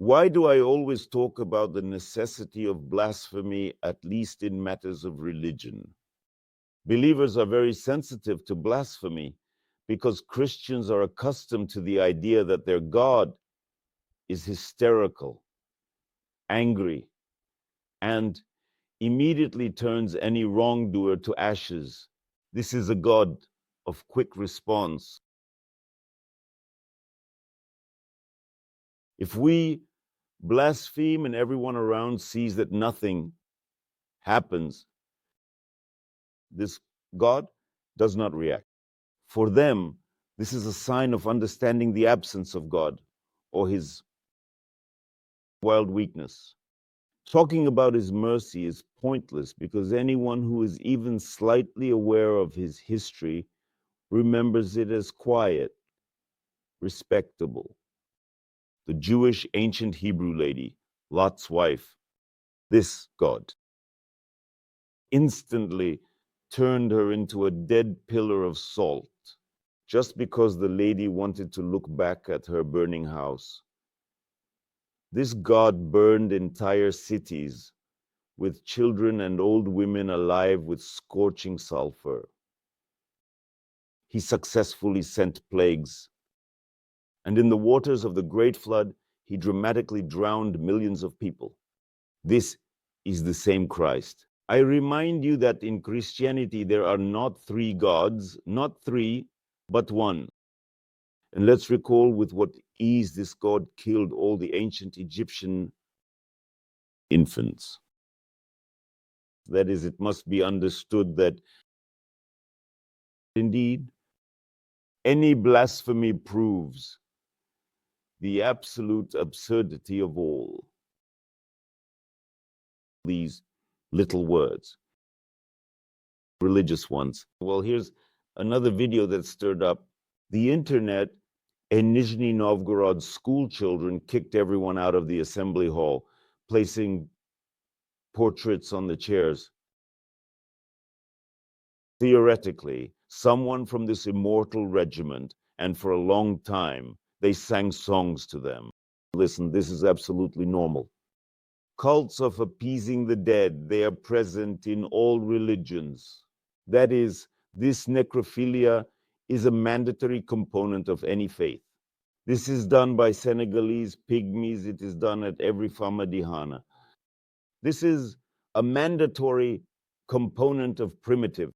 Why do I always talk about the necessity of blasphemy, at least in matters of religion? Believers are very sensitive to blasphemy because Christians are accustomed to the idea that their God is hysterical, angry, and immediately turns any wrongdoer to ashes. This is a God of quick response. If we blaspheme and everyone around sees that nothing happens, this God does not react. For them, this is a sign of understanding the absence of God or his wild weakness. Talking about his mercy is pointless because anyone who is even slightly aware of his history remembers it as quiet, respectable. The Jewish ancient Hebrew lady, Lot's wife, this God instantly turned her into a dead pillar of salt just because the lady wanted to look back at her burning house. This God burned entire cities with children and old women alive with scorching sulfur. He successfully sent plagues. And in the waters of the Great Flood, he dramatically drowned millions of people. This is the same Christ. I remind you that in Christianity, there are not three gods, not three, but one. And let's recall with what ease this God killed all the ancient Egyptian infants. That is, it must be understood that indeed, any blasphemy proves the absolute absurdity of all these little words, religious ones. Well, here's another video that stirred up the internet. In Nizhny Novgorod, school children kicked everyone out of the assembly hall, placing portraits on the chairs. Theoretically, someone from this immortal regiment, and for a long time, they sang songs to them. Listen, this is absolutely normal. Cults of appeasing the dead, they are present in all religions. That is, this necrophilia is a mandatory component of any faith. This is done by Senegalese pygmies. It is done at every Famadihana. This is a mandatory component of primitive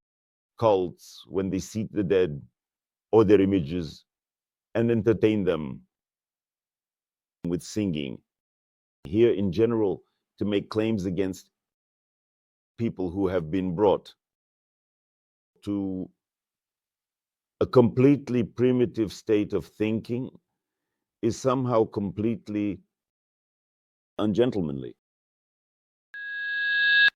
cults when they seek the dead or their images and entertain them with singing. Here, in general, to make claims against people who have been brought to a completely primitive state of thinking is somehow completely ungentlemanly.